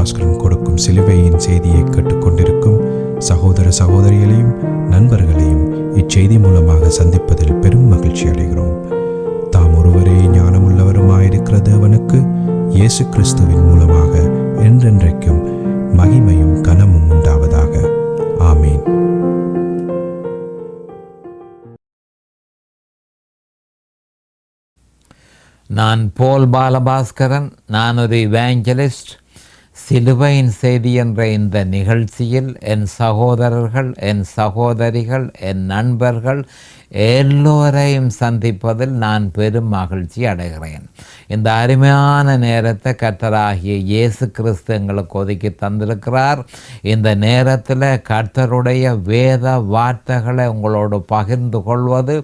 பாஸ்கரன் கொடுக்கும் சிலுவையின் செய்தியை கேட்டுக்கொண்டிருக்கும் சகோதர சகோதரிகளையும் நண்பர்களையும் இச்செய்தி மூலமாக சந்திப்பதில் பெரும் மகிழ்ச்சி அடைகிறோம். தாம் ஒருவரே ஞானமுள்ளவருமாயிருக்கிற தேவனுக்கு இயேசு கிறிஸ்துவின் மூலமாக என்றென்றைக்கும் மகிமையும் கனமும் உண்டாவதாக. ஆமீன். நான் போல் பாலபாஸ்கரன். நான் ஒரு இவாஞ்சலிஸ்ட். சிலுவையின் செய்தி என்ற இந்த நிகழ்ச்சியில் என் சகோதரர்கள், என் சகோதரிகள், என் நண்பர்கள் எல்லோரையும் சந்திப்பதில் நான் பெரும் மகிழ்ச்சி அடைகிறேன். இந்த அருமையான நேரத்தை கர்த்தராகிய இயேசு கிறிஸ்து எங்களுக்கு ஒதுக்கி தந்திருக்கிறார். இந்த நேரத்தில் கர்த்தருடைய வேத வார்த்தைகளை உங்களோடு பகிர்ந்து கொள்வது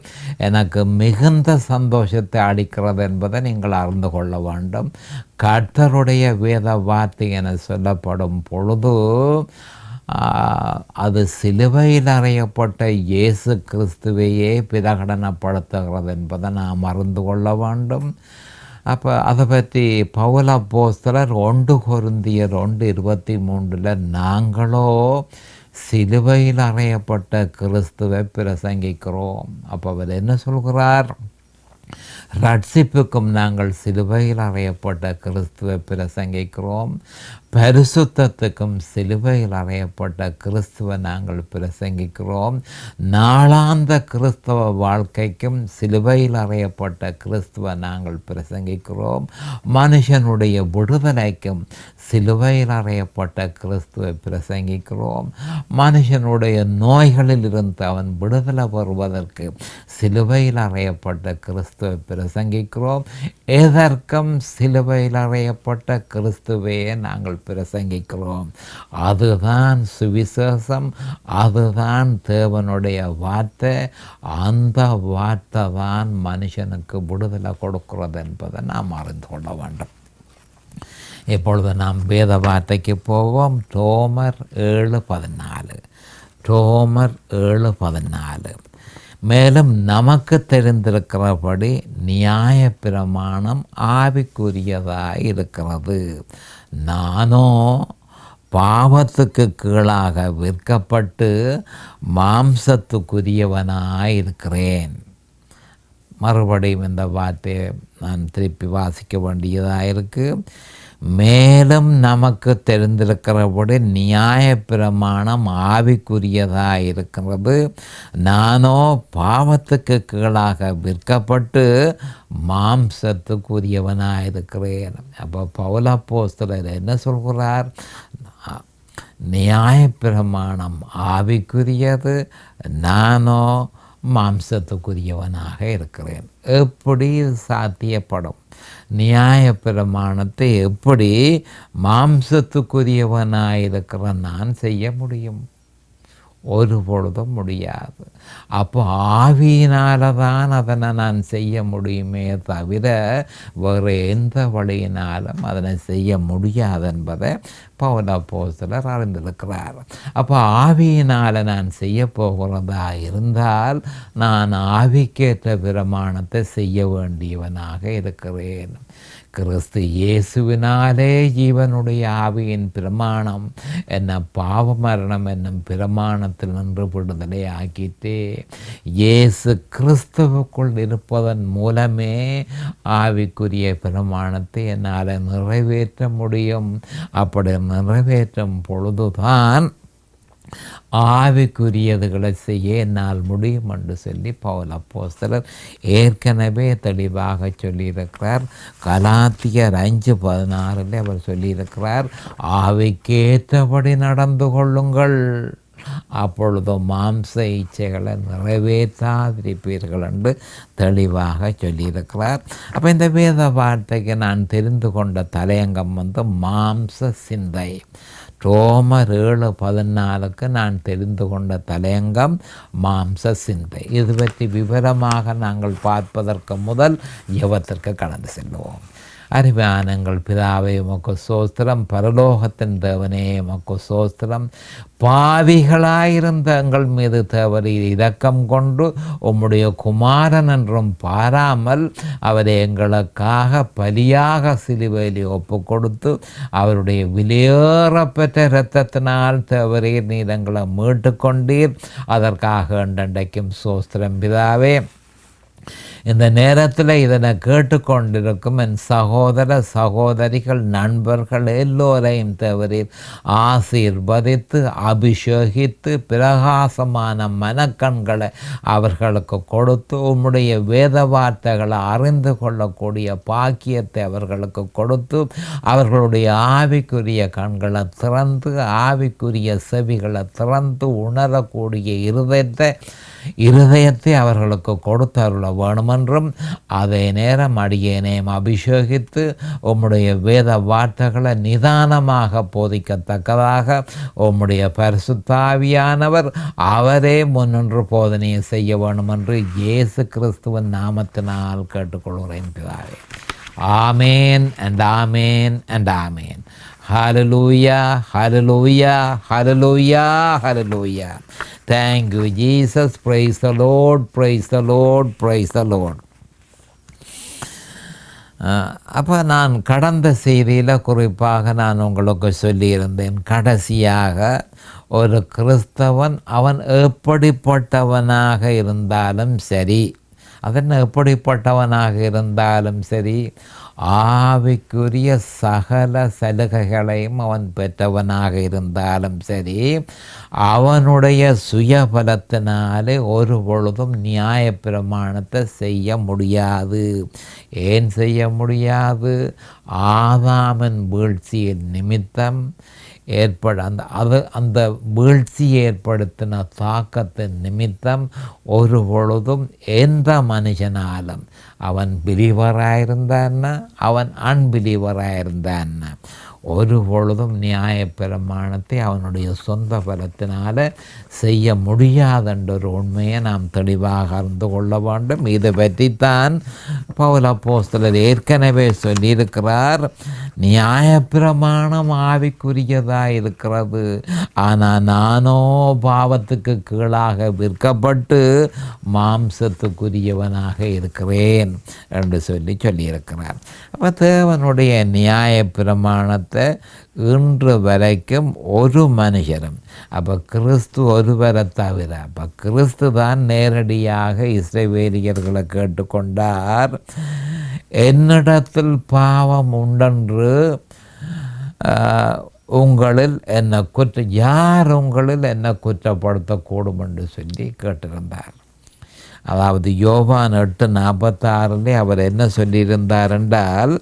எனக்கு மிகுந்த சந்தோஷத்தை அளிக்கிறது என்பதை நீங்கள் அறிந்து கொள்ள வேண்டும். கர்த்தருடைய வேத வார்த்தை என சொல்லப்படும் பொழுது அது சிலுவையில் அறையப்பட்ட இயேசு கிறிஸ்துவையே பிரகடனப்படுத்துகிறது என்பதை நாம் அறிந்து கொள்ள வேண்டும். அப்போ அதை பற்றி பவுல் அப்போஸ்தலர் 1 கொரிந்தியர் 1:23 நாங்களோ சிலுவையில் அறையப்பட்ட கிறிஸ்துவை பிரசங்கிக்கிறோம். அப்போ அவர் என்ன சொல்கிறார்? ரட்சிப்புக்கும் நாங்கள் சிலுவையில் அறையப்பட்ட கிறிஸ்துவை பிரசங்கிக்கிறோம். பரிசுத்தத்துக்கும் சிலுவையில் அறையப்பட்ட கிறிஸ்துவை நாங்கள் பிரசங்கிக்கிறோம். நாளாந்த கிறிஸ்தவ வாழ்க்கைக்கும் சிலுவையில் அறையப்பட்ட கிறிஸ்துவை நாங்கள் பிரசங்கிக்கிறோம். மனுஷனுடைய விடுதலைக்கும் சிலுவையில் அறையப்பட்ட கிறிஸ்துவை பிரசங்கிக்கிறோம். மனுஷனுடைய நோய்களில் இருந்து அவன் விடுதலை பெறுவதற்கு சிலுவையில் அறையப்பட்ட கிறிஸ்துவை பிரசங்கிக்கிறோம். எதற்கும் சிலுவையில் அறையப்பட்ட கிறிஸ்துவையே நாங்கள் பிரசங்கிக்கிறோம். அதுதான் சுவிசேஷம், அதுதான் தேவனுடைய வார்த்தை. அந்த வார்த்தை தான் மனுஷனுக்கு விடுதலை கொடுக்கிறது என்பதை நாம் அறிந்து கொள்ள வேண்டும். இப்பொழுது நாம் வேத வார்த்தைக்கு போவோம். ரோமர் 7:14. ரோமர் 7:14. மேலும் நமக்கு தெரிந்திருக்கிறபடி நியாயப்பிரமாணம் ஆவிக்குரியதாய் இருக்கிறது. நானோ பாவத்துக்கு கீழாக விற்கப்பட்டு மாம்சத்துக்குரியவனாயிருக்கிறேன். மறுபடியும் இந்த வார்த்தையை நான் திருப்பி வாசிக்க வேண்டியதாக இருக்குது. மேலும் நமக்கு தெரிந்திருக்கிறபடி நியாயப்பிரமாணம் ஆவிக்குரியதாக இருக்கிறது. நானோ பாவத்துக்கு கீழாக விற்கப்பட்டு மாம்சத்துக்குரியவனாக இருக்கிறேன். அப்போ பவுல் அப்போஸ்தலர் என்ன சொல்கிறார்? நியாயப்பிரமாணம் ஆவிக்குரியது, நானோ மாம்சத்துக்குரியவனாக இருக்கிறேன். எப்படி சாத்தியப்படும்? நியாயப்பிரமாணத்தை எப்படி மாம்சத்துக்குரியவனாயிருக்கிற நான் செய்ய முடியும்? ஒரு பொழுதும் முடியாது. அப்போ ஆவியினால தான் அதனை நான் செய்ய முடியுமே தவிர வேறு எந்த வழியினாலும் அதனை செய்ய முடியாது என்பதை பவுல் அப்போஸ்தலர் அறிந்திருக்கிறார். அப்போ ஆவியினால் நான் செய்ய போகிறதா இருந்தால் நான் ஆவிக்கேற்ற பிரமாணத்தை செய்ய வேண்டியவனாக இருக்கிறேன். கிறிஸ்து இயேசுவினாலே ஜீவனுடைய ஆவியின் பிரமாணம் என்ன பாவ மரணம் என்னும் பிரமாணத்தில் நின்று விடுதலை ஆக்கிட்டே இயேசு கிறிஸ்துவுக்குள் இருப்பதன் மூலமே ஆவிக்குரிய பிரமாணத்தை என்னால் நிறைவேற்ற முடியும். அப்படி நிறைவேற்றும் பொழுதுதான் ஆவிக்குரியதுகளை செய்ய என்னால் முடியும் என்று சொல்லி பவுல் அப்போஸ்தலர் ஏற்கனவே தெளிவாக சொல்லியிருக்கிறார். கலாத்தியர் 5:16 அவர் சொல்லியிருக்கிறார், ஆவிக்கேற்றபடி நடந்து கொள்ளுங்கள், அப்பொழுது மாம்ச இச்சைகளை நிறைவேற்றாதிருப்பீர்கள் என்று தெளிவாக சொல்லியிருக்கிறார். அப்போ இந்த வேத வார்த்தைக்கு நான் தெரிந்து கொண்ட தலையங்கம் மாம்ச சிந்தை. ரோமர் 7:14 நான் தெரிந்து கொண்ட தலையங்கம் மாம்ச சிந்தை. இது பற்றி விவரமாக நாங்கள் பார்ப்பதற்கு முதல் ஜெபத்திற்கு கடந்து செல்வோம். அருமையானங்கள் பிதாவே உமக்கு சோஸ்திரம், பரலோகத்தின் தேவனே உமக்கு சோஸ்திரம். பாவிகளாயிருந்த எங்கள் மீது தேவரீர் இரக்கம் கொண்டு உம்முடைய குமாரன் என்றும் பாராமல் அவரை எங்களுக்காக பலியாக சிலுவையில் ஒப்பு கொடுத்து அவருடைய விலையேறப்பெற்ற இரத்தத்தினால் தேவரீர் நீர் எங்களை மீட்டு கொண்டீர். அதற்காக இன்றைக்கும் சோஸ்திரம் பிதாவே. இந்த நேரத்தில் இதனை கேட்டுக்கொண்டிருக்கும் என் சகோதர சகோதரிகள், நண்பர்கள் எல்லோரையும் தேவரீர் ஆசீர்வதித்து அபிஷேகித்து பிரகாசமான மனக்கண்களை அவர்களுக்கு கொடுத்து உம்முடைய வேத வார்த்தைகளை அறிந்து கொள்ளக்கூடிய பாக்கியத்தை அவர்களுக்கு கொடுத்து அவர்களுடைய ஆவிக்குரிய கண்களை திறந்து ஆவிக்குரிய செவிகளை திறந்து உணரக்கூடிய இருதயத்தை அவர்களுக்கு கொடுத்தருள வேணுமென்றும் அதே நேரம் அடியேனையும் அபிஷேகித்து உம்முடைய வேத வார்த்தைகளை நிதானமாக போதிக்கத்தக்கதாக உம்முடைய பரிசுத்தாவியானவர் அவரே முன்னின்று போதனையை செய்ய வேணுமென்று இயேசு கிறிஸ்துவின் நாமத்தினால் கேட்டுக்கொள்கிறேன் பிதாவே. ஆமேன் and amen and amen. Hallelujah, hallelujah, hallelujah, hallelujah. Thank you, Jesus. Praise the Lord, praise the Lord, praise the Lord. அப்போ நான் கடந்த செய்தியில் குறிப்பாக நான் உங்களுக்கு சொல்லியிருந்தேன், கடைசியாக ஒரு கிறிஸ்தவன் அவன் எப்படிப்பட்டவனாக இருந்தாலும் சரி, அதன் எப்படிப்பட்டவனாக இருந்தாலும் சரி, ஆவிக்குரிய சகல சலுகைகளையும் அவன் பெற்றவனாக இருந்தாலும் சரி, அவனுடைய சுயபலத்தினாலே ஒரு பொழுதும் நியாயப்பிரமாணத்தை செய்ய முடியாது. ஏன் செய்ய முடியாது? ஆதாமின் வீழ்ச்சியின் நிமித்தம் அந்த வீழ்ச்சி ஏற்படுத்தின தாக்கத்தின் நிமித்தம் ஒரு பொழுதும் எந்த மனுஷனாலும் அவன் பிலீவராயிருந்தான்னா அவன் அன்பிலீவராயிருந்தான்னா ஒரு பொழுதும் நியாயப்பிரமாணத்தை அவனுடைய சொந்த பலத்தினால் செய்ய முடியாதென்ற ஒரு உண்மையை நாம் தெளிவாக அறிந்து கொள்ள வேண்டும். இதை பற்றித்தான் பவுல் அப்போஸ்தலர் ஏற்கனவே சொல்லியிருக்கிறார். நியாயப்பிரமாணம் ஆவிக்குரியதாக இருக்கிறது, ஆனால் நானோ பாவத்துக்கு கீழாக விற்கப்பட்டு மாம்சத்துக்குரியவனாக இருக்கிறேன் என்று சொல்லியிருக்கிறார். அப்போ தேவனுடைய நியாயப்பிரமாணத்தை இன்று வரைக்கும் ஒரு மனுஷரும், அப்போ கிறிஸ்து ஒருவரை தவிர, அப்போ கிறிஸ்து தான் நேரடியாக இஸ்ரவேலியர்களை கேட்டுக்கொண்டார். என்னிடத்தில் பாவம் உண்டென்று உங்களில் என்னை யார் உங்களில் என்னை குற்றப்படுத்தக்கூடும் என்று சொல்லி கேட்டிருந்தார். அதாவது யோவான் 8:46 அவர் என்ன சொல்லியிருந்தார் என்றால்,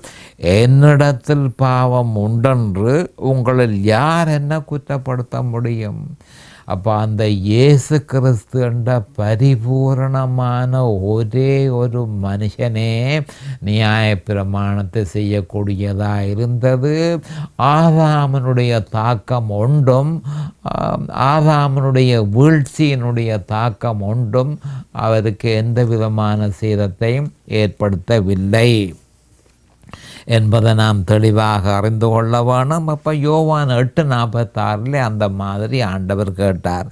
என்னிடத்தில் பாவம் உண்டென்று உங்களில் யார் என்ன குற்றப்படுத்த முடியும்? அப்போ அந்த இயேசு கிறிஸ்து என்ற பரிபூரணமான ஒரே ஒரு மனுஷனே நியாயப்பிரமாணத்தை செய்யக்கூடியதாக இருந்தது. ஆதாமனுடைய தாக்கம் ஒன்றும், ஆதாமனுடைய வீழ்ச்சியினுடைய தாக்கம் ஒன்றும் அவருக்கு எந்த விதமான சேதத்தையும் ஏற்படுத்தவில்லை என்பதை நாம் தெளிவாக அறிந்து கொள்ள வேணும். அப்போ யோவான் 8:46 அந்த மாதிரி ஆண்டவர் கேட்டார்.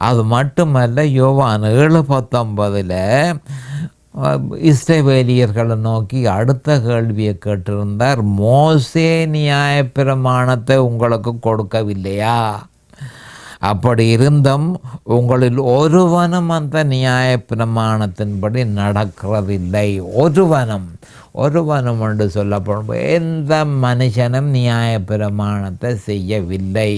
அது மட்டுமல்ல, யோவான் 7:19 இஸ்ரவேலியர்களை நோக்கி அடுத்த கேள்வியை கேட்டிருந்தார். மோசே நியாயப்பிரமாணத்தை உங்களுக்கு கொடுக்கவில்லையா? அப்படி இருந்தும் உங்களில் ஒருவனும் அந்த நியாயப்பிரமாணத்தின்படி நடக்கிறதில்லை. ஒருவனும் என்று சொல்லப்படும் எந்த மனுஷனும் நியாயப்பிரமாணத்தை செய்யவில்லை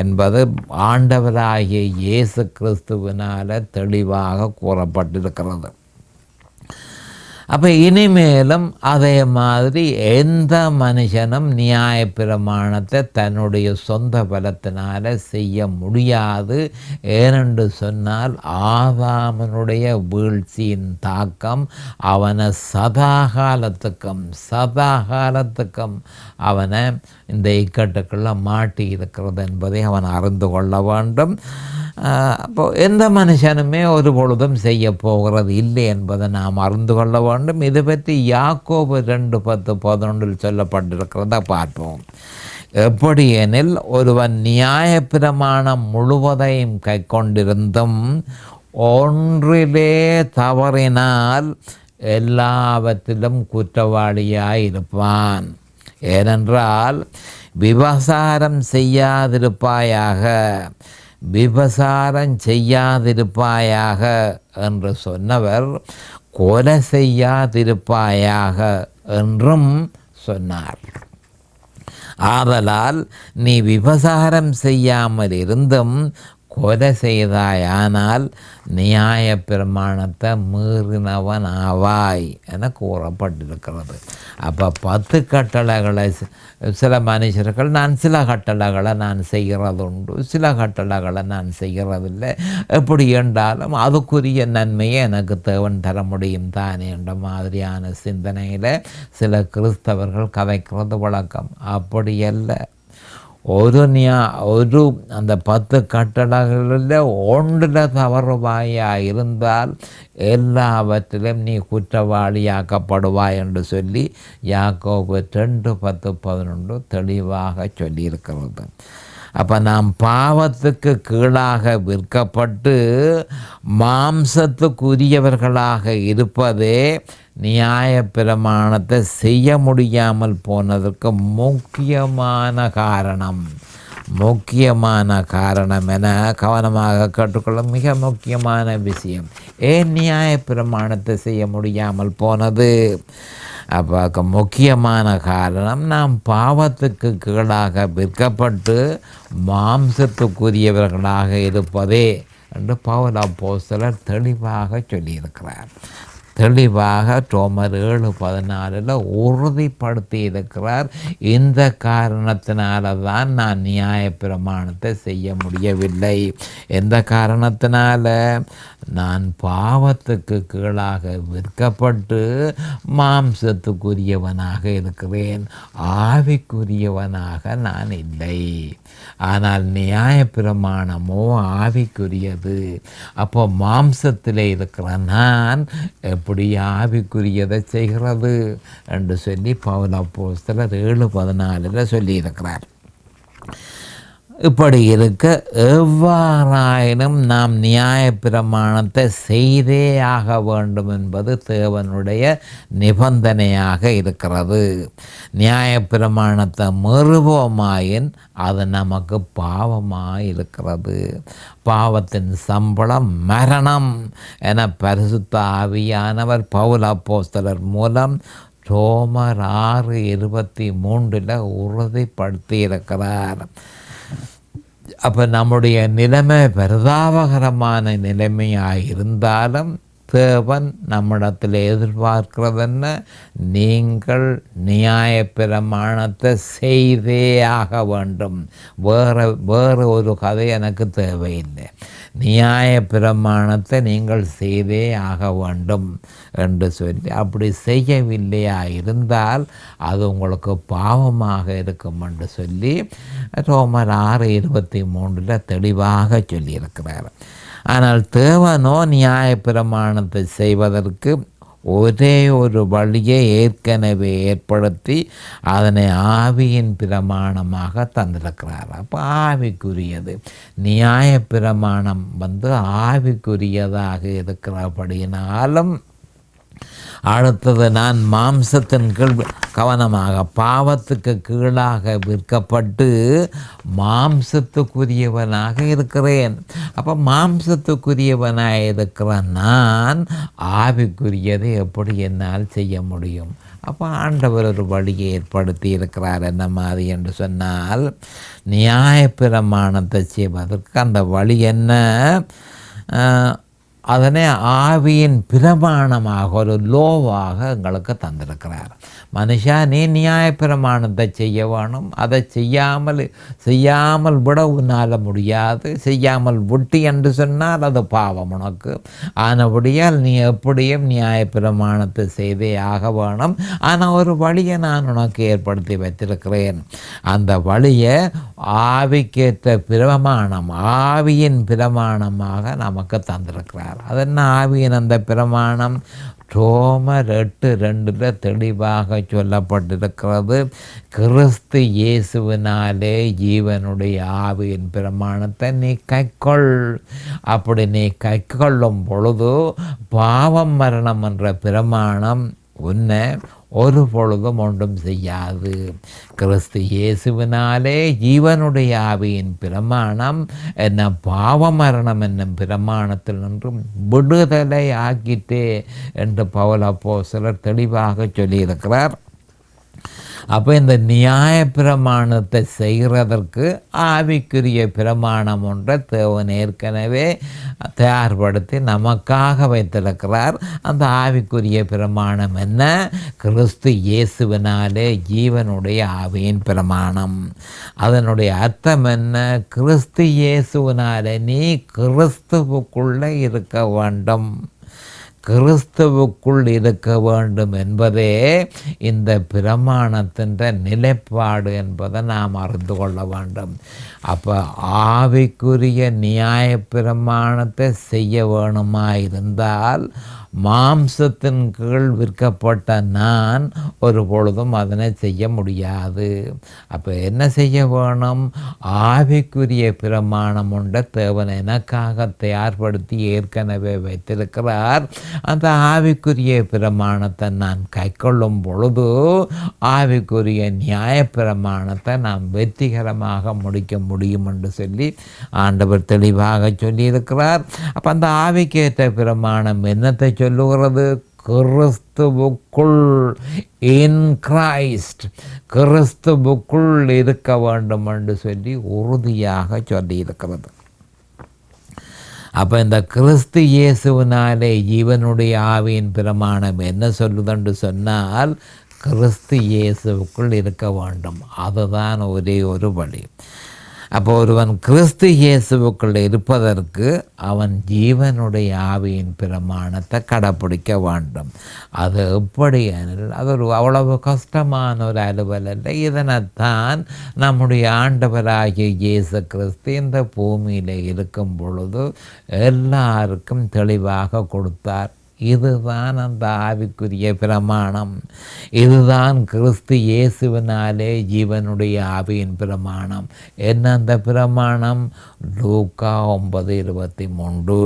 என்பது ஆண்டவராகிய இயேசு கிறிஸ்துவினால் தெளிவாக கூறப்பட்டிருக்கிறது. அப்போ இனிமேலும் அதே மாதிரி எந்த மனுஷனும் நியாயப்பிரமாணத்தை தன்னுடைய சொந்த பலத்தினால் செய்ய முடியாது. ஏனென்று சொன்னால் ஆதாமனுடைய வீழ்ச்சியின் தாக்கம் அவனை சதாகாலத்துக்கும் அவனை இந்த இக்கட்டுக்குள்ள மாட்டி இருக்கிறது என்பதை அவன் அறிந்து கொள்ள வேண்டும். அப்போ எந்த மனுஷனுமே ஒரு பொழுதும் செய்ய போகிறது இல்லை என்பதை நாம் அறிந்து கொள்ள வேண்டும். வேண்டும். இது பற்றி யாக்கோபு 2:10-11 சொல்லப்பட்டிருக்கிறத பார்ப்போம். எப்படி எனில், ஒருவன் நியாயப்பிரமாணம் முழுவதையும் கை கொண்டிருந்தும் ஒன்றிலே தவறினால் எல்லாவற்றிலும் குற்றவாளியாயிருப்பான். ஏனென்றால் விபசாரம் செய்யாதிருப்பாயாக என்று சொன்னவர் கொலை செய்யாதிருப்பாயாக என்றும் சொன்னார். ஆதலால் நீ விபசாரம் செய்யாமல் இருந்தும் கொலை செய்தாயானால் நியாய பிரமாணத்தை மீறினவன் ஆவாய் என கூறப்பட்டிருக்கிறது. அப்போ 10 கட்டளைகளை சில மனுஷர்கள் சில கட்டளைகளை நான் செய்கிறதுண்டு, சில கட்டளைகளை நான் செய்கிறதில்லை, எப்படி என்றாலும் அதுக்குரிய நன்மையை எனக்கு தேவன் தர முடியும் தானே என்ற மாதிரியான சிந்தனையில் சில கிறிஸ்தவர்கள் கதைக்கிறது வழக்கம். அப்படியல்ல. ஒரு அந்த 10 கட்டளைகளில் ஒன்றில் தவறுவாயாக இருந்தால் எல்லாவற்றிலும் நீ குற்றவாளியாக்கப்படுவாய் என்று சொல்லி யாக்கோபு 2:10-11 தெளிவாக சொல்லியிருக்கிறது. அப்போ நாம் பாவத்துக்கு கீழாக விற்கப்பட்டு மாம்சத்துக்குரியவர்களாக இருப்பதே நியாய பிரமாணத்தை செய்ய முடியாமல் போனதற்கு முக்கியமான காரணம் என கவனமாக கேட்டுக்கொள்ள மிக முக்கியமான விஷயம். ஏன் நியாய பிரமாணத்தை செய்ய முடியாமல் போனது? அப்போ முக்கியமான காரணம், நாம் பாவத்துக்கு கீழாக விற்கப்பட்டு மாம்சத்துக்குரியவர்களாக இருப்பதே என்று பவுல் அப்போஸ்தலர் தெளிவாக சொல்லியிருக்கிறார். தெளிவாக ரோமர் 7:14 உறுதிப்படுத்தி இருக்கிறார். இந்த காரணத்தினால தான் நான் நியாய பிரமாணத்தை செய்ய முடியவில்லை. எந்த காரணத்தினால? நான் பாவத்துக்கு கீழாக விற்கப்பட்டு மாம்சத்துக்குரியவனாக இருக்கிறேன், ஆவிக்குரியவனாக நான் இல்லை. ஆனால் நியாய பிரமாணமோ ஆவிக்குரியது. அப்போ மாம்சத்தில் இருக்கிற நான் எப்படி ஆவிக்குரியதை செய்கிறது என்று சொல்லி பவுல் அப்போஸ்தலர் 7:14 சொல்லியிருக்கிறார். இப்படி இருக்க எவ்வாறாயினும் நாம் நியாய பிரமாணத்தை செய்தே ஆக வேண்டும் என்பது தேவனுடைய நிபந்தனையாக இருக்கிறது. நியாய பிரமாணத்தை மீறுவோமாயின் அது நமக்கு பாவமாக இருக்கிறது. பாவத்தின் சம்பளம் மரணம் என பரிசுத்த ஆவியானவர் பவுல் அப்போஸ்தலர் மூலம் ரோமர் 6:23 உறுதிப்படுத்தி இருக்கிறார். அப்போ நம்முடைய நிலைமை பரிதாபகரமான நிலைமையாக இருந்தாலும் தேவன் நம்மிடத்தில் எதிர்பார்க்கிறதுன்னு, நீங்கள் நியாய பிரமாணத்தை செய்தே ஆக வேண்டும். வேறு ஒரு கதை எனக்கு தேவையில்லை. நியாய பிரமாணத்தை நீங்கள் செய்தே ஆக வேண்டும் என்று சொல்லி, அப்படி செய்யவில்லையா இருந்தால் அது உங்களுக்கு பாவமாக இருக்கும் என்று சொல்லி ரோமர் 6:23 தெளிவாக சொல்லியிருக்கிறார். ஆனால் தேவனோ நியாய பிரமாணத்தை செய்வதற்கு ஒரே ஒரு வழியை ஏற்கனவே ஏற்படுத்தி அதனை ஆவியின் பிரமாணமாக தந்திருக்கிறார். அப்போ ஆவிக்குரியது நியாய பிரமாணம் ஆவிக்குரியதாக இருக்கிறபடினாலும், அடுத்தது நான் மாம்சத்தின் கீழ் கவனமாக பாவத்துக்கு கீழாக விற்கப்பட்டு மாம்சத்துக்குரியவனாக இருக்கிறேன். அப்போ மாம்சத்துக்குரியவனாக இருக்கிற நான் ஆவிக்குரியதை எப்படி என்னால் செய்ய முடியும்? அப்போ ஆண்டவர் ஒரு வழியை ஏற்படுத்தி இருக்கிறார். என்ன மாதிரி என்று சொன்னால், நியாய பிரமாணத்தை செய்வதற்கு அந்த வழி என்ன? அதனை ஆவியின் பிரமாணமாக ஒரு லோவாக எங்களுக்கு தந்திருக்கிறார். மனுஷா, நீ நியாய பிரமாணத்தை செய்ய வேணும். அதை செய்யாமல் விட உன்னால் முடியாது. செய்யாமல் விட்டு என்று சொன்னால் அது பாவம் உனக்கு. ஆனபடியால் நீ எப்படியும் நியாய பிரமாணத்தை செய்தே ஆக வேணும். ஆனால் ஒரு வழியை நான் உனக்கு ஏற்படுத்தி வைத்திருக்கிறேன். அந்த வழியை ஆவிக்கேற்ற பிரமாணம், ஆவியின் பிரமாணமாக நமக்கு தந்திருக்கிறார். சொல்லுகிறார். அதென்ன ஆவியின் அந்த பிரமாணம்? ரோமர் 8:2 தெளிவாக சொல்லப்பட்டிருக்கிறது. கிறிஸ்து இயேசுவினாலே ஜீவனுடைய ஆவியின் பிரமாணத்தை நீ கைக்கொள். அப்படி நீ கைக்கொள்ளும் பொழுது பாவம் மரணம் என்ற பிரமாணம் உன்னை ஒரு பொழுதும் ஒன்றும் செய்யாது. கிறிஸ்து இயேசுவினாலே ஜீவனுடைய ஆவியின் பிரமாணம் என்ன? பாவ மரணம் என்னும் பிரமாணத்தில் நின்றும் விடுதலை ஆக்கிட்டே என்று பவுல் அப்போஸ்தலர் தெளிவாக சொல்லியிருக்கிறார். அப்போ இந்த நியாய பிரமாணத்தை செய்கிறதற்கு ஆவிக்குரிய பிரமாணம் ஒன்றை தேவன் ஏற்கனவே தயார்படுத்தி நமக்காக வைத்திருக்கிறார். அந்த ஆவிக்குரிய பிரமாணம் என்ன? கிறிஸ்து இயேசுவினாலே ஜீவனுடைய ஆவியின் பிரமாணம். அதனுடைய அர்த்தம் என்ன? கிறிஸ்து இயேசுவினாலே நீ கிறிஸ்துவுக்குள்ளே இருக்க வேண்டும், கிறிஸ்துவுக்குள் இருக்க வேண்டும் என்பதே இந்த பிரமாணத்தின் நிலைப்பாடு என்பதை நாம் அறிந்து கொள்ள வேண்டும். அப்போ ஆவிக்குரிய நியாய பிரமாணத்தை செய்ய வேணுமாயிருந்தால் மாம்சத்தின் கீழ் விற்கப்பட்ட நான் ஒரு பொழுதும் அதனை செய்ய முடியாது. அப்போ என்ன செய்ய வேணும்? ஆவிக்குரிய பிரமாணம் உண்ட தேவன் எனக்காக தயார்படுத்தி ஏற்கனவே வைத்திருக்கிறார். அந்த ஆவிக்குரிய பிரமாணத்தை நான் கைக்கொள்ளும் பொழுது ஆவிக்குரிய நியாய பிரமாணத்தை நாம் வெற்றிகரமாக முடிக்க முடியும் என்று சொல்லி ஆண்டவர் தெளிவாக சொல்லியிருக்கிறார். அப்போ அந்த ஆவிக்கேற்ற பிரமாணம் என்னத்தை சொல்லுகிறது? கிறிஸ்துவுக்குள், இன் கிரைஸ்ட், கிறிஸ்துவுக்குள் இருக்க வேண்டும் என்று சொல்லி உறுதியாக சொல்லியிருக்கிறது. அப்போ இந்த கிறிஸ்து இயேசுவினாலே ஜீவனுடைய ஆவியின் பிரமாணம் என்ன சொல்லுதென்று சொன்னால், கிறிஸ்து இயேசுவுக்குள் இருக்க வேண்டும். அதுதான் ஒரே ஒரு வழி. அப்போ ஒருவன் கிறிஸ்து இயேசுவுக்குள் இருப்பதற்கு அவன் ஜீவனுடைய ஆவியின் பிரமாணத்தை கடைப்பிடிக்க வேண்டும். அது எப்படி எனில் அது அவ்வளவு கஷ்டமான ஒரு அலுவல் அல்ல. இதனைத்தான் நம்முடைய ஆண்டவராகிய இயேசு கிறிஸ்து இந்த பூமியில் இருக்கும் பொழுது எல்லாருக்கும் தெளிவாக கொடுத்தார். இதுதான் அந்த ஆவிக்குரிய பிரமாணம். இதுதான் கிறிஸ்து இயேசுவினாலே ஜீவனுடைய ஆவியின் பிரமாணம். என்ன அந்த பிரமாணம்? லூக்கா 9:23.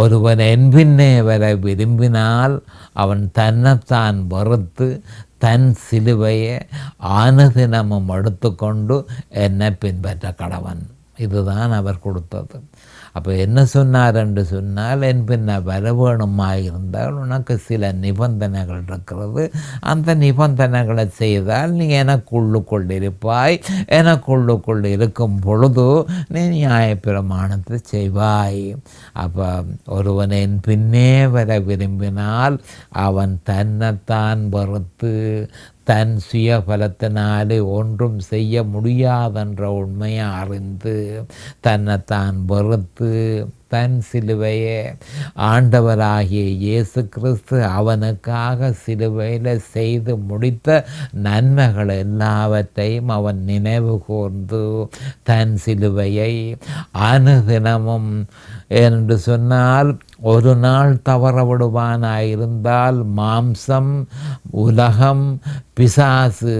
ஒருவன் என் பின்னே வர விரும்பினால் அவன் தன்னைத்தான் வெறுத்து தன் சிலுவையை அனுதினமும் எடுத்துக்கொண்டு என்னை பின்பற்ற கடவன். இதுதான் அவர் கொடுத்தது. அப்போ என்ன சொன்னார் என்று சொன்னால், என் பின்ன வர வேணுமாயிருந்தால் உனக்கு சில நிபந்தனைகள் இருக்கிறது. அந்த நிபந்தனைகளை செய்தால் நீ எனக்குள்ளுக்குள் இருப்பாய். எனக்குள்ளுக்குள் இருக்கும் பொழுது நீ நியாயப்பிரமாணத்தை செய்வாய். அப்போ ஒருவன் என் பின்னே வர விரும்பினால் அவன் தன்னைத்தான் வெறுத்து தன் சுய பலத்தினாலே ஒன்றும் செய்ய முடியாதென்ற உண்மையை அறிந்து தன்னைத்தான் வெறுத்து தன் சிலுவையை ஆண்டவராகிய இயேசு கிறிஸ்து அவனுக்காக சிலுவையில் செய்து முடித்த நன்மைகள் எல்லாவற்றையும் அவன் நினைவு கூர்ந்து தன் சிலுவையை அனுதினமும் என்று சொன்னால் ஒரு நாள் தவற விடுவானாயிருந்தால் மாம்சம், உலகம், பிசாசு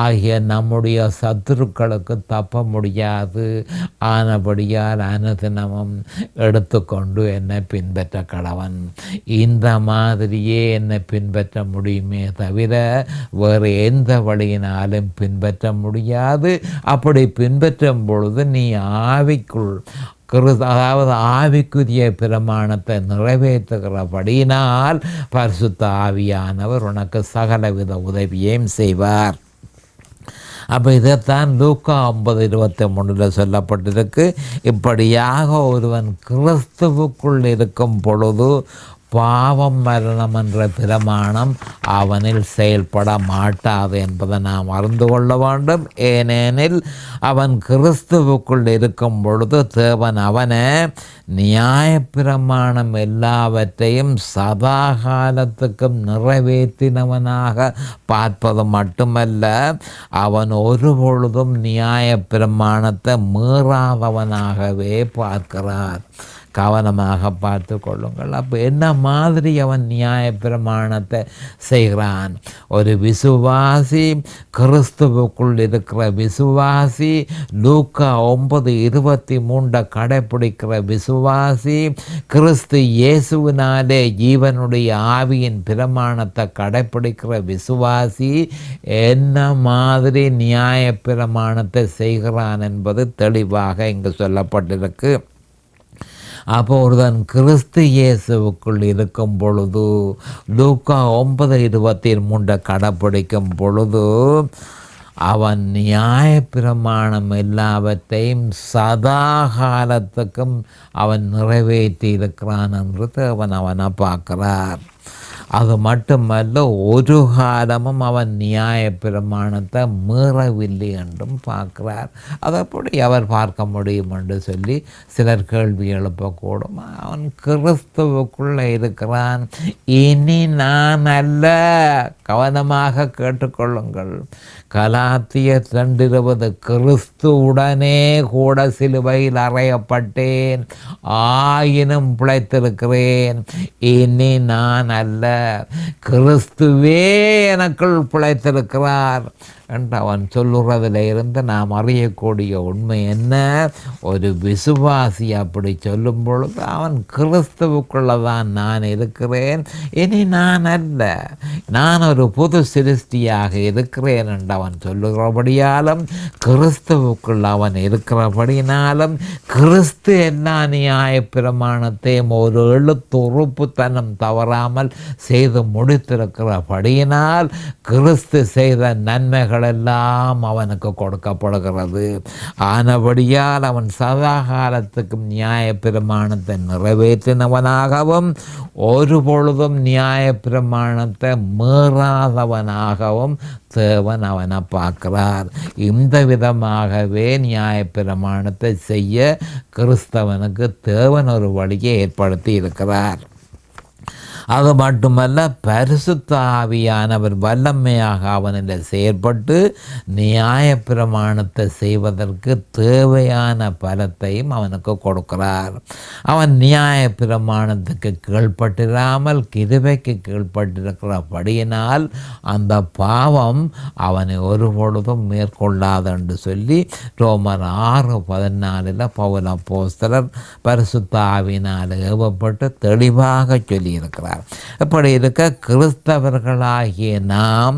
ஆகிய நம்முடைய சத்துருக்களுக்கு தப்ப முடியாது. ஆனபடியால் அனுதினமும் எடுத்துக்கொண்டு என்னை பின்பற்ற கடவன். இந்த மாதிரியே என்னை பின்பற்ற முடியுமே தவிர வேறு எந்த வழியினாலும் பின்பற்ற முடியாது. அப்படி பின்பற்றும் பொழுது நீ ஆவிக்குள் அதாவது ஆவிக்குரிய பிரமாணத்தை நிறைவேற்றுகிறபடியினால் பரிசுத்த ஆவியானவர் உனக்கு சகலவித உதவியையும் செய்வார். அப்போ இதைத்தான் லூக்கா 9:23 சொல்லப்பட்டிருக்கு. இப்படியாக ஒருவன் கிறிஸ்துவுக்குள் இருக்கும் பொழுது பாவம் மரணம் என்ற பிரமாணம் அவனில் செயல்பட மாட்டாது என்பதை நாம் அறிந்து கொள்ள வேண்டும். ஏனெனில் அவன் கிறிஸ்துவுக்குள் இருக்கும் பொழுது தேவன் அவனை நியாயப்பிரமாணம் எல்லாவற்றையும் சதா காலத்துக்கும் நிறைவேற்றினவனாக பார்ப்பது மட்டுமல்ல, அவன் ஒரு பொழுதும் நியாயப்பிரமாணத்தை மீறாதவனாகவே பார்க்கிறார். கவனமாக பார்த்து கொள்ளுங்கள். அப்போ என்ன மாதிரி அவன் நியாயப்பிரமாணத்தை செய்கிறான்? ஒரு விசுவாசி, கிறிஸ்துவுக்குள் இருக்கிற விசுவாசி, லூக்கா 9:23 கடைப்பிடிக்கிற விசுவாசி, கிறிஸ்து இயேசுவினாலே ஜீவனுடைய ஆவியின் பிரமாணத்தை கடைப்பிடிக்கிற விசுவாசி என்ன மாதிரி நியாயப்பிரமாணத்தை செய்கிறான் என்பது தெளிவாக இங்கு சொல்லப்பட்டிருக்கு. அப்போ ஒருவன் கிறிஸ்து இயேசுவுக்குள் இருக்கும் பொழுது, லூக்கா 9:23 கடைப்பிடிக்கும் பொழுது, அவன் நியாயப்பிரமாணம் எல்லாவற்றையும் சதா காலத்துக்கும் அவன் நிறைவேற்றி இருக்கிறான் என்று அவனை பார்க்கிறார். அது மட்டுமல்ல, ஒரு காலமும் அவன் நியாயப்பிரமாணத்தை மீறவில்லை என்றும் பார்க்கிறார். அதப்படி அவர் பார்க்க முடியும் என்று சொல்லி சிலர் கேள்வி எழுப்பக்கூடும். அவன் கிறிஸ்துவுக்குள்ளே இருக்கிறான். இனி நான் அல்ல, கவனமாக கேட்டுக்கொள்ளுங்கள். கலாத்தியர் 2:20 கிறிஸ்துவுடனே கூட சிலுவையில் அறையப்பட்டேன், ஆயினும் பிழைத்திருக்கிறேன். இனி நான் அல்ல, கிறிஸ்துவே எனக்குள் பிழைத்திருக்கிறார் என்று அவன் சொல்லுறதில் இருந்து நாம் அறியக்கூடிய உண்மை என்ன? ஒரு விசுவாசி அப்படி சொல்லும் பொழுது அவன் கிறிஸ்துவுக்குள்ளதான் நான் இருக்கிறேன், இனி நான் அல்ல, நான் ஒரு புது சிருஷ்டியாக இருக்கிறேன் என்று அவன் சொல்லுகிறபடியாலும், கிறிஸ்துவுக்குள் அவன் இருக்கிறபடினாலும், கிறிஸ்து எல்லா நியாயப்பிரமாணத்தையும் ஒரு எழுத்துறுப்புத்தனம் தவறாமல் செய்து முடித்திருக்கிறபடியினால், கிறிஸ்து செய்த நன்மைகள் எல்லாம் அவனுக்கு கொடுக்கப்படுகிறது. ஆனபடியால் அவன் சதா காலத்துக்கும் நியாயப்பிரமாணத்தை நிறைவேற்றினவனாகவும் ஒரு பொழுதும் நியாயப்பிரமாணத்தை மீறாதவனாகவும் தேவன் அவனை பார்க்கிறார். இந்த விதமாகவே நியாயப்பிரமாணத்தை செய்ய கிறிஸ்தவனுக்கு தேவன் ஒரு வழியை ஏற்படுத்தி இருக்கிறார். அது மட்டுமல்ல, பரிசுத்த ஆவியானவர் வல்லமையாக அவனில் செயற்பட்டு நியாயப்பிரமாணத்தை செய்வதற்கு தேவையான பலத்தையும் அவனுக்கு கொடுக்கிறார். அவன் நியாயப்பிரமாணத்துக்கு கீழ்ப்பட்டிராமல் கிருபைக்கு கீழ்ப்பட்டிருக்கிறபடியினால் அந்த பாவம் அவனை ஒரு பொழுதும் மேற்கொள்ளாது என்று சொல்லி ரோமர் 6:14 பவுல் அப்போஸ்தலர் பரிசுத்த ஆவியினால் ஏவப்பட்டு தெளிவாக சொல்லியிருக்கிறார். இப்படி இருக்க கிறிஸ்தவர்களாகிய நாம்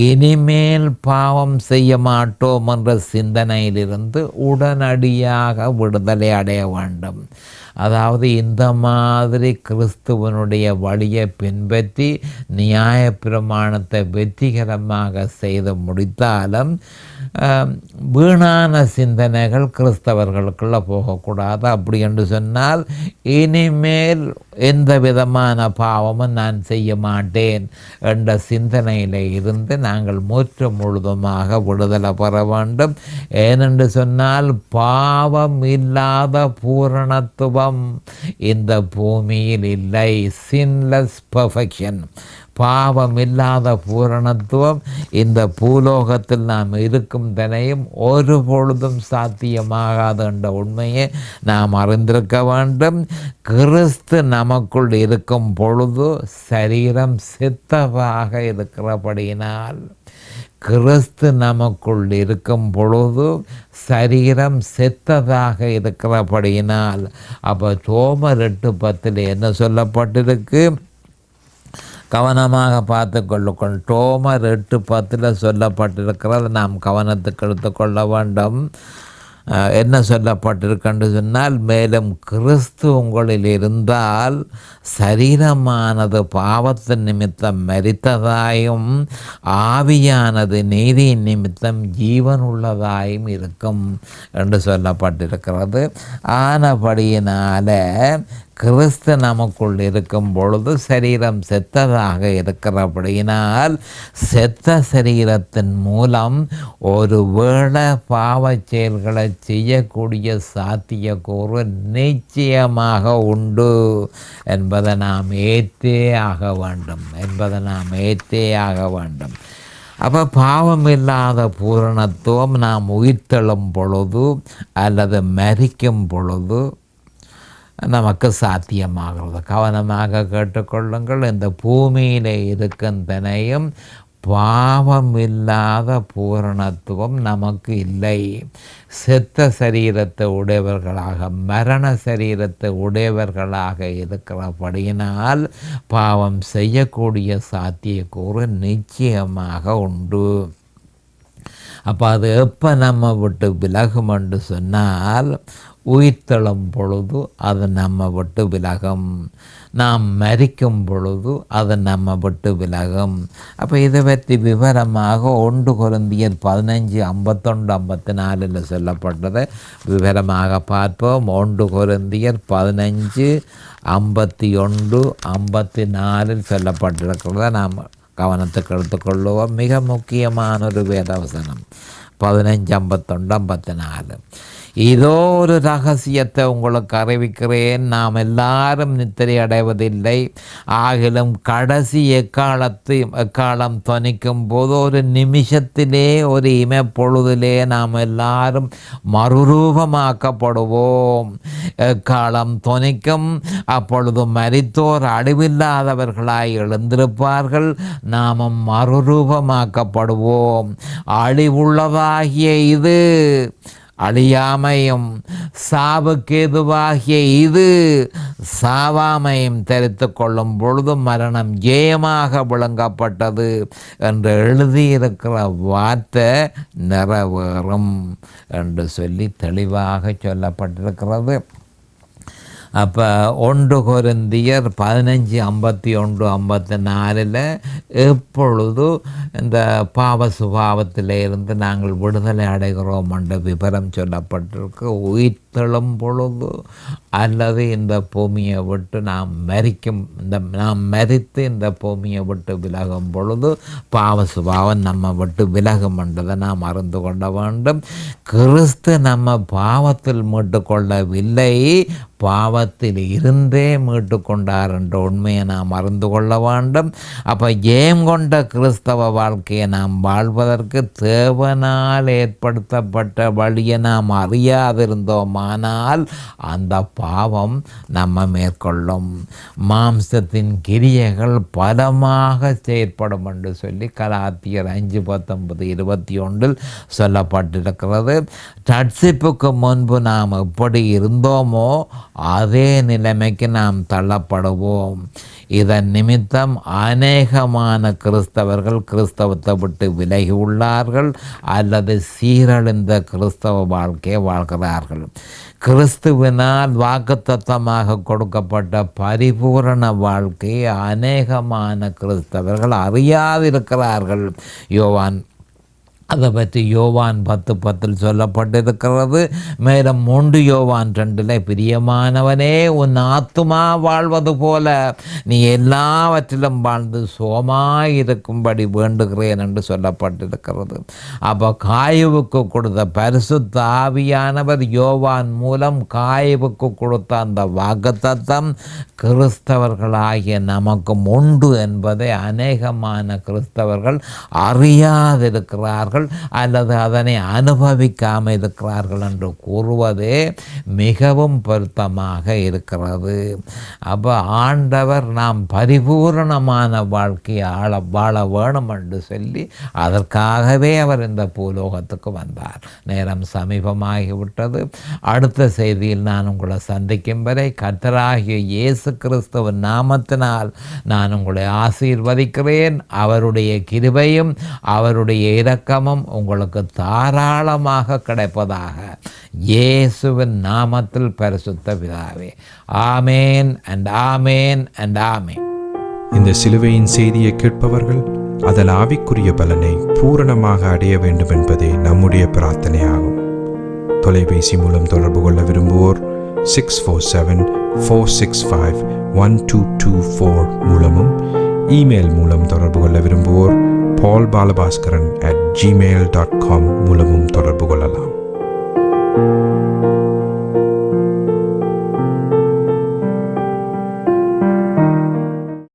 இனிமேல் பாவம் செய்ய மாட்டோம் என்ற சிந்தனையிலிருந்து உடனடியாக விடுதலை அடைய வேண்டும். அதாவது இந்த மாதிரி கிறிஸ்துவனுடைய வழியை பின்பற்றி நியாயப்பிரமாணத்தை வெற்றிகரமாக செய்து முடித்தாலும் வீணான சிந்தனைகள் கிறிஸ்தவர்களுக்குள்ளே போகக்கூடாது. அப்படி என்று சொன்னால், இனிமேல் எந்த விதமான பாவமும் நான் செய்ய மாட்டேன் என்ற சிந்தனையில் இருந்து நாங்கள் முற்று முழுதுமாக விடுதலை பெற வேண்டும். ஏனென்று சொன்னால், பாவம் இல்லாத பூரணத்துவம் இந்த பூமியில் இல்லை. சின்லெஸ் பெர்ஃபெக்ஷன், பாவம் இல்லாத பூரணத்துவம் இந்த பூலோகத்தில் நாம் இருக்கும் தனையும் ஒரு பொழுதும் சாத்தியமாகாது என்ற உண்மையை நாம் அறிந்திருக்க வேண்டும். கிறிஸ்து நமக்குள் இருக்கும் பொழுது சரீரம் சித்தமாக இருக்கிறபடியினால், கிறிஸ்து நமக்குள் இருக்கும் பொழுது சரீரம் செத்ததாக இருக்கிறபடியினால், அப்போ ரோமர் 8:10 என்ன சொல்லப்பட்டிருக்கு? கவனமாக பார்த்து கொள்ளுங்கள். ரோமர் 8:10 சொல்லப்பட்டிருக்கிறது நாம் கவனத்துக்கு எடுத்துக்கொள்ள வேண்டும். என்ன சொல்லப்பட்டிருக்கென்று சொன்னால், மேலும் கிறிஸ்து உங்களில் இருந்தால் சரீரமானது பாவத்தின் நிமித்தம் மரித்ததாயும் ஆவியானது நீதியின் நிமித்தம் ஜீவன் உள்ளதாயும் இருக்கும் என்று சொல்லப்பட்டிருக்கிறது. ஆனபடியினால கிறிஸ்து நமக்குள் இருக்கும் பொழுது சரீரம் செத்ததாக இருக்கிறபடியினால், செத்த சரீரத்தின் மூலம் ஒரு வேளை பாவ செயல்களை செய்யக்கூடிய சாத்தியக்கூறு நிச்சயமாக உண்டு என்பதை நாம் ஏற்றே ஆக வேண்டும். அப்போ பாவம் இல்லாத பூரணத்துவம் நாம் உயிர்த்தெழும் பொழுது அல்லது மரிக்கும் பொழுது நமக்கு சாத்தியமாகிறது. கவனமாக கேட்டுக்கொள்ளுங்கள். இந்த பூமியில் இருக்கின்றனையும் பாவம் இல்லாத பூரணத்துவம் நமக்கு இல்லை. செத்த சரீரத்தை உடையவர்களாக, மரண சரீரத்தை உடையவர்களாக இருக்கிறபடியினால் பாவம் செய்யக்கூடிய சாத்தியக்கூறு நிச்சயமாக உண்டு. அப்போ அது எப்போ நம்ம விட்டு விலகும் என்று சொன்னால், உயிர்த்தெழும் பொழுது அது நம்ம விட்டு விலகும். நாம் மரிக்கும் பொழுது அது நம்ம விட்டு விலகும். அப்போ இதை பற்றி விவரமாக 1 கொரிந்தியர் 15:51-54 சொல்லப்பட்டதை விவரமாக பார்ப்போம். 1 கொரிந்தியர் 15:51-54 சொல்லப்பட்டிருக்கிறத நாம் கவனத்துக்கு எடுத்துக்கொள்ளுவோம். மிக முக்கியமான ஒரு வேதவசனம் 15:51-54. இதோ ஒரு ரகசியத்தை உங்களுக்கு அறிவிக்கிறேன். நாம் எல்லாரும் நித்திரை அடைவதில்லை. ஆகிலும் கடைசி எக்காலம் தொனிக்கும் போது ஒரு நிமிஷத்திலே, ஒரு இமைப்பொழுதிலே நாம் எல்லாரும் மறுரூபமாக்கப்படுவோம். எக்காலம் தொனிக்கும், அப்பொழுது மரித்தோர் அழிவில்லாதவர்களாய் எழுந்திருப்பார்கள். நாமும் மறுரூபமாக்கப்படுவோம். அழிவுள்ளதாகிய இது அழியாமையும், சாவுக்கேதுவாகிய இது சாவாமையும் தெரித்து கொள்ளும் பொழுது மரணம் ஜெயமாக விளங்கப்பட்டது என்று எழுதியிருக்கிற வார்த்தை நிறைவேறும் என்று சொல்லி தெளிவாக சொல்லப்பட்டிருக்கிறது. அப்போ 1 கொரிந்தியர் 15:51-54 எப்பொழுது இந்த பாவ சுபாவத்திலிருந்து நாங்கள் விடுதலை அடைகிறோம் என்ற விவரம் சொல்லப்பட்டிருக்கு. உயிர்த்தெழும் பொழுது அல்லது இந்த பூமியை விட்டு நாம் மரித்து இந்த பூமியை விட்டு விலகும் பொழுது பாவ சுபாவம் நம்ம விட்டு விலகும் என்றதை நாம் அறிந்து கொள்ள வேண்டும். கிறிஸ்து நம்ம பாவத்தில் மீட்டு கொள்ளவில்லை, பாவத்தில் இருந்தே மீட்டு கொண்டார் என்ற உண்மையை நாம் அறிந்து கொள்ள வேண்டும். அப்போ ஜெயம் கொண்ட கிறிஸ்தவ வாழ்க்கையை நாம் வாழ்வதற்கு தேவனால் ஏற்படுத்தப்பட்ட வழியை நாம் அறியாதிருந்தோமானால் அந்த பாவம் நம்ம மேற்கொள்ளும். மாம்சத்தின் கிரியைகள் பலமாக செயற்படும் என்று சொல்லி கலாத்தியர் 5:19-21 சொல்லப்பட்டிருக்கிறது. ரட்சிப்புக்கு முன்பு நாம் எப்படி இருந்தோமோ அதே நிலைமைக்கு நாம் தள்ளப்படுவோம். இதன் நிமித்தம் அநேகமான கிறிஸ்தவர்கள் கிறிஸ்தவத்தை விட்டு விலகி உள்ளார்கள் அல்லது சீரழிந்த கிறிஸ்தவ வாழ்க்கையை வாழ்கிறார்கள். கிறிஸ்துவினால் வாக்குத்தத்தமாக கொடுக்கப்பட்ட பரிபூரண வாழ்க்கையை அநேகமான கிறிஸ்தவர்கள் அறியாதிருக்கிறார்கள். அதை பற்றி யோவான் 10:10 சொல்லப்பட்டிருக்கிறது. மேலும் 1 யோவான் 2 பிரியமானவனே, உன் ஆத்துமா வாழ்வது போல நீ எல்லாவற்றிலும் வாழ்ந்து சுகமாயிருக்கும்படி வேண்டுகிறேன் என்று சொல்லப்பட்டிருக்கிறது. அப்போ காயுவுக்கு கொடுத்த பரிசுத்த ஆவியானவர் யோவான் மூலம் காயுவுக்கு கொடுத்த அந்த வாக்குத்தத்தம் கிறிஸ்தவர்களாகிய நமக்கும் உண்டு என்பதை அநேகமான கிறிஸ்தவர்கள் அறியாதிருக்கிறார்கள் அல்லது அதனை அனுபவிக்காமல் இருக்கிறார்கள் என்று கூறுவதே மிகவும் பொருத்தமாக இருக்கிறது. அப்போ ஆண்டவர் நாம் பரிபூரணமான வாழ்க்கையை வாழ வேணும் என்று சொல்லி அதற்காகவே அவர் இந்த பூலோகத்துக்கு வந்தார். நேரம் சமீபமாகிவிட்டது. அடுத்த செய்தியில் நான் உங்களை சந்திக்கும் வரை கர்த்தராகிய இயேசு கிறிஸ்துவின் நாமத்தினால் நான் உங்களை ஆசீர்வதிக்கிறேன். அவருடைய கிருபையும் அவருடைய இரக்கமும் உங்களுக்கு தாராளமாக கிடைப்பதாக இயேசுவின் நாமத்தில் பரிசுத்த பிதாவே. ஆமேன் அண்ட் ஆமேன் அண்ட் ஆமேன். இந்த சிலுவையின் செய்தியை கேட்பவர்கள் அதன் ஆவிக்குரிய பலனை பூரணமாக அடைய வேண்டும் என்பதே நம்முடைய பிரார்த்தனையாகும். தொலைபேசி மூலம் தொடர்பு கொள்ள விரும்புவோர் 647-465-1224 மூலமும், இமெயில் மூலம் தொடர்பு கொள்ள விரும்புவோர் paulbalabhaskaran@gmail.com மூலமும்